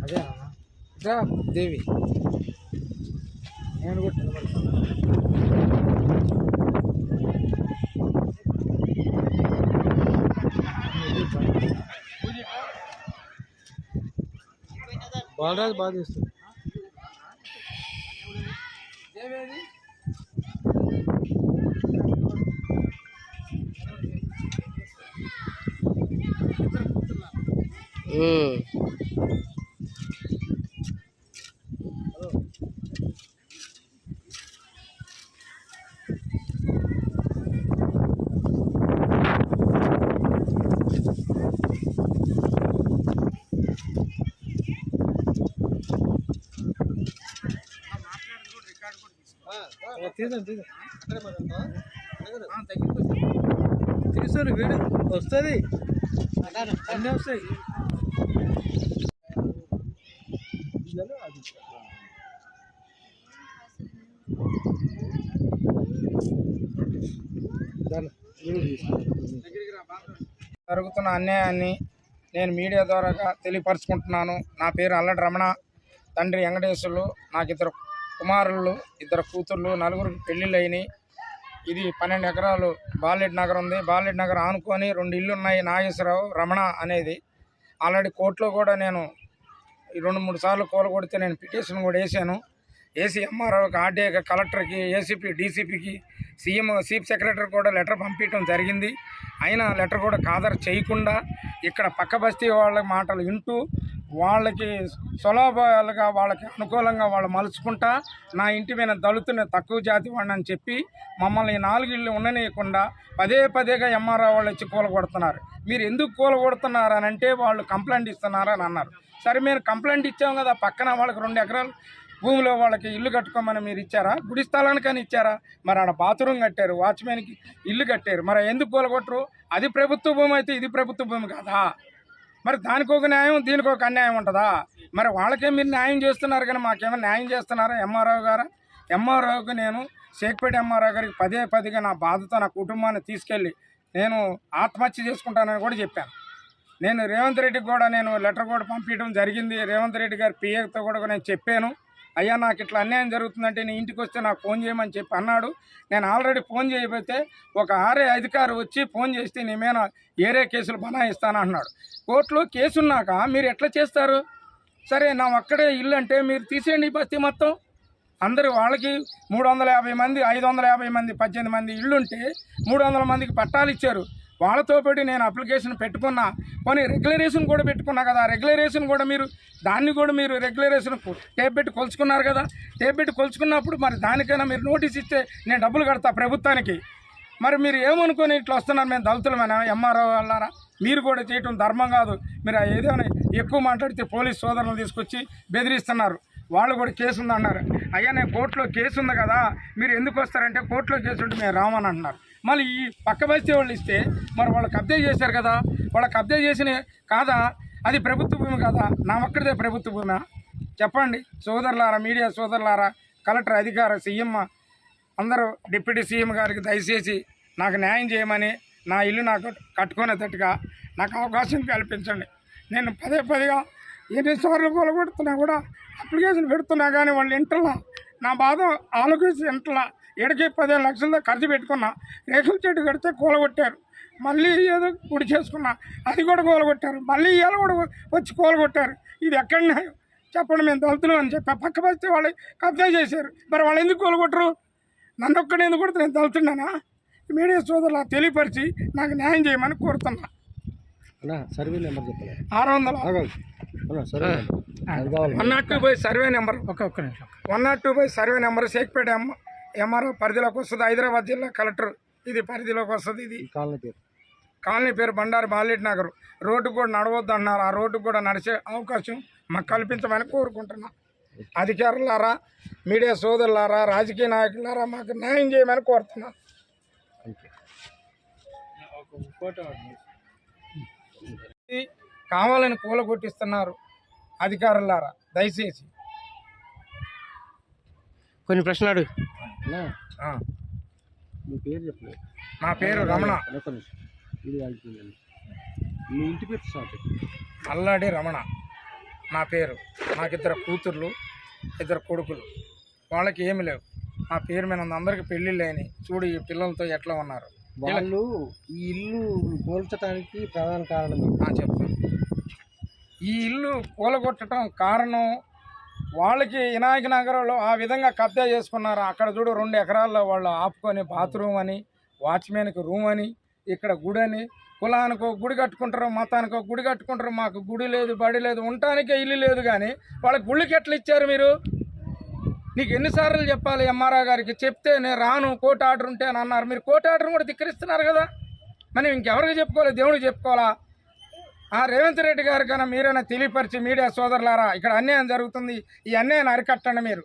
అదే దేవి నేను కూడా బాలరాజు బాగా చేస్తుంది. తీసారు వీడియో వస్తుంది, అన్నీ వస్తాయి. జరుగుతున్న అన్యాయాన్ని నేను మీడియా ద్వారా తెలియపరుచుకుంటున్నాను. నా పేరు అల్లడి రమణ, తండ్రి వెంకటేశ్వర్లు. నాకు 2 కుమారులు, 2 కూతుర్లు, 4 పెళ్ళిళ్ళు అయినాయి. ఇది 12 ఎకరాలు బాలెడ్ నగర్ ఉంది. బాలెడ్ నగర్ ఆనుకొని 2 ఇళ్ళు ఉన్నాయి. నాగేశ్వరరావు, రమణ అనేది. ఆల్రెడీ కోర్టులో కూడా నేను 2-3 సార్లు కూలగొడితే నేను పిటిషన్ కూడా వేసాను. ఏసీ ఎంఆర్ఓకి, ఆర్డీఏకి, కలెక్టర్కి, ఏసీపీ, డీసీపీకి, సీఎం, చీఫ్ సెక్రటరీ కూడా లెటర్ పంపించడం జరిగింది. అయినా లెటర్ కూడా ఖాదరు చేయకుండా ఇక్కడ పక్క బస్తీ వాళ్ళ మాటలు వింటూ వాళ్ళకి సులభాలుగా వాళ్ళకి అనుకూలంగా వాళ్ళు మలుచుకుంటా నా ఇంటి మీద దళితుని తక్కువ జాతి వాడిని అని చెప్పి మమ్మల్ని 4 ఇళ్ళు ఉండనీయకుండా పదేగా ఎంఆర్ఓ వాళ్ళు వచ్చి కూలగొడుతున్నారు. మీరు ఎందుకు కూలగొడుతున్నారు అని అంటే వాళ్ళు కంప్లైంట్ ఇస్తున్నారని అన్నారు. సరే మేము కంప్లైంట్ ఇచ్చాము కదా, పక్కన వాళ్ళకి 2 ఎకరాలు భూమిలో వాళ్ళకి ఇల్లు కట్టుకోమని మీరు ఇచ్చారా? గుడి స్థలానికని ఇచ్చారా? మరి ఆడ బాత్రూమ్ కట్టారు, వాచ్మెన్కి ఇల్లు కట్టారు, మరి ఎందుకు కూలగొట్టరు? అది ప్రభుత్వ భూమి అయితే ఇది ప్రభుత్వ భూమి కాదా? మరి దానికి ఒక న్యాయం, దీనికి ఒక అన్యాయం ఉంటుందా? మరి వాళ్ళకే మీరు న్యాయం చేస్తున్నారు కానీ మాకేమో న్యాయం చేస్తున్నారా? ఎంఆర్ఓ గారు, ఎంఆర్ఓకి నేను షేక్పేట ఎంఆర్ఓ గారికి పదేగా నా బాధతో నా కుటుంబాన్ని తీసుకెళ్ళి నేను ఆత్మహత్య చేసుకుంటానని కూడా చెప్పాను. నేను రేవంత్ రెడ్డికి కూడా నేను లెటర్ కూడా పంపించడం జరిగింది. రేవంత్ రెడ్డి గారి పిఏతో కూడా నేను చెప్పాను, అయ్యా నాకు ఇట్లా అన్యాయం జరుగుతుందంటే నేను ఇంటికి వస్తే నాకు ఫోన్ చేయమని చెప్పి అన్నాడు. నేను ఆల్రెడీ ఫోన్ చేయబోతే ఒక ఆర్ఏ అధికారి వచ్చి ఫోన్ చేస్తే నీ మీద ఏరే కేసులు బనాయిస్తాను అన్నాడు. కోర్టులో కేసు ఉన్నాక మీరు ఎట్లా చేస్తారు? సరే నా ఒక్కడే ఇల్లు అంటే మీరు తీసేయండి ఈ బస్తీ మొత్తం. అందరూ వాళ్ళకి 350 మంది, 550 మంది, 18 మంది ఇళ్ళుంటే 300 మందికి పట్టాలు ఇచ్చారు. వాళ్ళతో పాటు నేను అప్లికేషన్ పెట్టుకున్నా, కొన్ని రెగ్యులరేషన్ కూడా పెట్టుకున్నా కదా. రెగ్యులరేషన్ కూడా మీరు దాన్ని కూడా మీరు రెగ్యులరేషన్ టేప్ పెట్టి కొలుచుకున్నారు కదా. టేప్ పెట్టి కొలుచుకున్నప్పుడు మరి దానికైనా మీరు నోటీస్ ఇస్తే నేను డబ్బులు కడతా ప్రభుత్వానికి. మరి మీరు ఏమనుకొని ఇట్లా వస్తున్నారు? మేము దళితులమైనా ఎంఆర్ఓ వాళ్ళారా? మీరు కూడా చేయటం ధర్మం కాదు. మీరు ఏదైనా ఎక్కువ మాట్లాడితే పోలీస్ సోదరులు తీసుకొచ్చి బెదిరిస్తున్నారు. వాళ్ళు కూడా కేసు ఉందన్నారు. అయ్యా నేను కోర్టులో కేసు ఉంది కదా, మీరు ఎందుకు వస్తారంటే కోర్టులో కేసు ఉంటే మేము రామని అంటున్నారు. మళ్ళీ ఈ పక్క బస్తీ వాళ్ళు ఇస్తే మరి వాళ్ళు కబ్జా చేశారు కదా, వాళ్ళు కబ్జా చేసిన కాదా? అది ప్రభుత్వ భూమి కాదా? నా ఒక్కడిదే ప్రభుత్వ భూమి? చెప్పండి సోదరులారా, మీడియా సోదరులారా, కలెక్టర్, అధికార, సీఎం అందరూ, డిప్యూటీ సీఎం గారికి దయచేసి నాకు న్యాయం చేయమని, నా ఇల్లు నాకు కట్టుకునేటట్టుగా నాకు అవకాశం కల్పించండి. నేను పదేగా ఎన్నిసార్లు కూలగొడుతున్నా కూడా అప్లికేషన్ పెడుతున్నా కానీ వాళ్ళు ఇంటలా నా బాధ ఆలోచించి ఇంటలా. 15 లక్షలతో ఖర్చు పెట్టుకున్నా, రేకుల చెట్టు కడితే కూలగొట్టారు. మళ్ళీ ఏదో గుడి చేసుకున్నా, అది కూడా కూలగొట్టారు. మళ్ళీ ఇవాళ కూడా వచ్చి కూలగొట్టారు. ఇది ఎక్కడన్నా చెప్పండి? మేము దళితులు అని చెప్పి పక్క వస్తే వాళ్ళు కబ్జా చేశారు. మరి వాళ్ళు ఎందుకు కూలగొట్టరు? నన్ను ఒక్కడే ఎందుకు కొడుతు? నేను దళితున్నానా? మీడియా సోదరులు తెలియపరిచి నాకు న్యాయం చేయమని కోరుతున్నా. సర్వే నెంబర్ చెప్పండి. 102 survey number, 102 survey number, Shaikpet MRO పరిధిలోకి వస్తుంది. హైదరాబాద్ జిల్లా కలెక్టర్ ఇది పరిధిలోకి వస్తుంది. ఇది కాలనీ పేరు బండారు బాలెడ్ నగర్. రోడ్డు కూడా నడవద్దు అన్నారు. ఆ రోడ్డు కూడా నడిచే అవకాశం మాకు కల్పించమని కోరుకుంటున్నా. అధికారులారా, మీడియా సోదరులారా, రాజకీయ నాయకులారా, మాకు న్యాయం చేయమని కోరుతున్నా. కావాలని కూలగొట్టిస్తున్నారు అధికారులారా, దయచేసి. కొన్ని ప్రశ్నలు నా పేరు రమణ. మీ ఇంటి పేరు స్టార్ట్. అల్లడి రమణ నా పేరు. నాకు 2 కూతుర్లు 2 కొడుకులు. వాళ్ళకి ఏమి లేవు. నా పేరు మీద ఉంది. అందరికీ పెళ్ళిళ్ళు అయినాయి. చూడు ఈ పిల్లలతో ఎట్లా ఉన్నారు. వాళ్ళు ఈ ఇల్లు కూల్చడానికి ప్రధాన కారణం ఏంటి? చెప్తాను. ఈ ఇల్లు కూలగొట్టడం కారణం వాళ్ళకి వినాయక నగరంలో ఆ విధంగా కబ్జా చేసుకున్నారు. అక్కడ చూడు 2 ఎకరాల్లో వాళ్ళు ఆపుకొని బాత్రూమ్ అని, వాచ్మెన్కి రూమ్ అని, ఇక్కడ గుడి అని, కులానికి ఒక గుడి కట్టుకుంటారు, మతానికి ఒక గుడి కట్టుకుంటారు. మాకు గుడి లేదు, బడి లేదు, ఉండటానికే ఇల్లు లేదు. కానీ వాళ్ళకి గుళ్ళకి ఎట్లా ఇచ్చారు మీరు? నీకు ఎన్నిసార్లు చెప్పాలి? ఎంఆర్ఓ గారికి చెప్తే నేను రాను, కోర్టు ఆర్డర్ ఉంటే అని అన్నారు. మీరు కోర్టు ఆర్డర్ కూడా ధిక్కరిస్తున్నారు కదా. మనం ఇంకెవరికి చెప్పుకోవాలి? దేవుడికి చెప్పుకోవాలా? రేవంత్ రెడ్డి గారి కన్నా మీరైనా తెలియపరిచి మీడియా సోదరులారా ఇక్కడ అన్యాయం జరుగుతుంది, ఈ అన్యాయాన్ని అరికట్టండి మీరు.